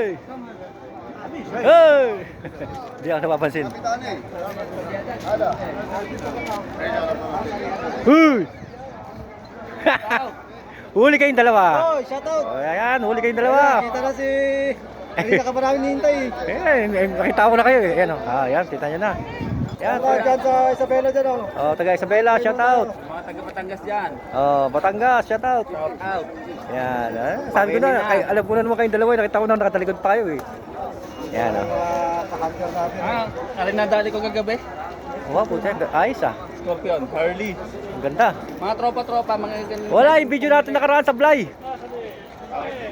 Hey! Hindi ako napapansin. Uy! Huli kayong dalawa. Oh, shout out. Oh, ayan, huli kayong dalawa. Kita na si... Hindi ka pa namin nihintay. Nakita ko na kayo eh. Ayan, oh. Ayan, kita nyo na. Ayan, Dyan sa Isabela dyan oh. oh, taga Isabela, shout out. Mga taga Batangas dyan. Oh, Batangas, shout out. Shout out. Yan, sabi ko na, alam ko na naman kayong dalawa, nakita ko na nakatalikod pa kayo eh. Yan, oh. Kahanggang natin. Alin nadali ko kagabi? Wow, puti, ayos ah. Scorpion, Harley. Ang ganda. Mga tropa-tropa, mga ganun. Wala, yung video natin nakaraan sa Blay.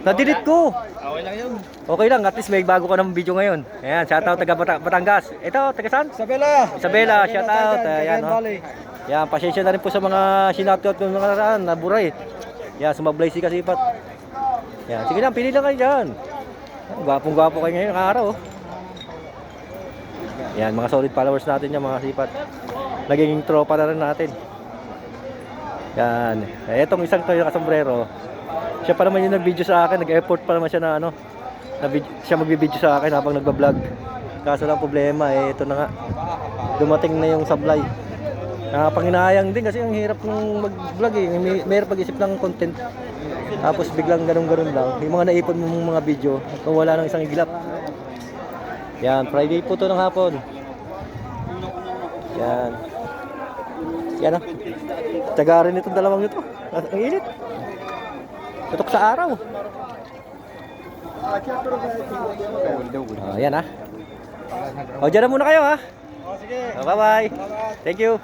Na-delete ko. Okay lang yun. Okay lang, at least may bago ka ng video ngayon. Ayan, shout out taga Batangas. Ito, taga saan? Isabela. Isabela, shout out. Ayan, Ayan, oh. Yan, pasensya na rin po sa mga sinaptot ng mga nakaraan, naburay. Yan, sumablay si Kasipat. Yan, sige lang, pili lang kayo dyan. Gwapong-gwapo kayo ngayon, araw. Oh. Yan, mga solid followers natin yan, mga sipat. Naging tropa na rin natin. Yan, etong isang to yung kasombrero. Siya pa naman yung nag-video sa akin, nag-effort pa naman siya na ano. Siya mag-video sa akin habang nagba-vlog. Kaso lang problema, ito na nga. Dumating na yung sablay. Panginayang din kasi ang hirap ng mag-vlog eh. Mayroon pag-isip ng content. Tapos biglang ganun-ganun lang. Yung mga naipon mong mga video, kung wala nang isang igilap. Yan, Friday po to ng hapon. Yan. Yan ah. Taga rin itong dalawang ito. Ang init. Tutok sa araw. Yan ah. O, dyan na muna kayo ha. Sige. Bye-bye. Thank you.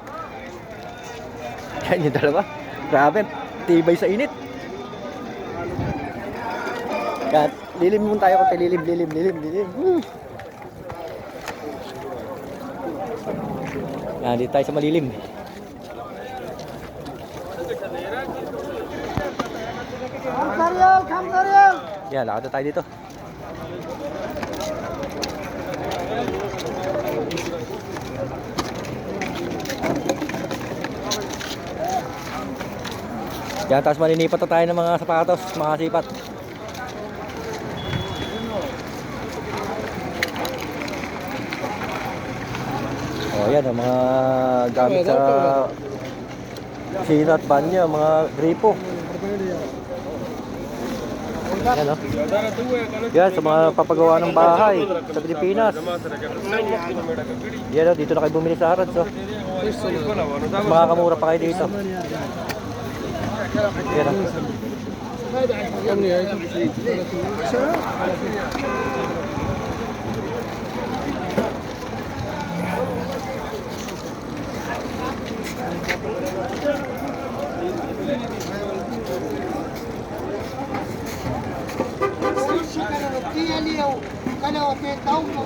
Yan yung dalawa. Grabe. Tibay sa init. Yan. Lilim muna tayo kung lilim. Yan, dito tayo sa malilim. Kamsaryo! Yan, lakad na tayo dito. Yan, tapos maninipat na tayo ng mga sapatos, mga sipat. Oh, yan ang mga gamit sa sino at banyo, mga gripo. Yan, oh. Yan, sa mga papagawa ng bahay sa Pilipinas. Yan, oh, dito na kayo bumili sa Harads, oh. Mas makakamura pa kayo dito. Yan, oh.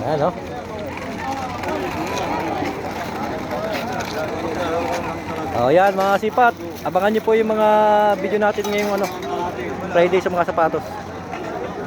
Yan, no? Oh, yan mga sipat. Abangan niyo po yung mga video natin ngayong ano, Friday sa mga sapatos.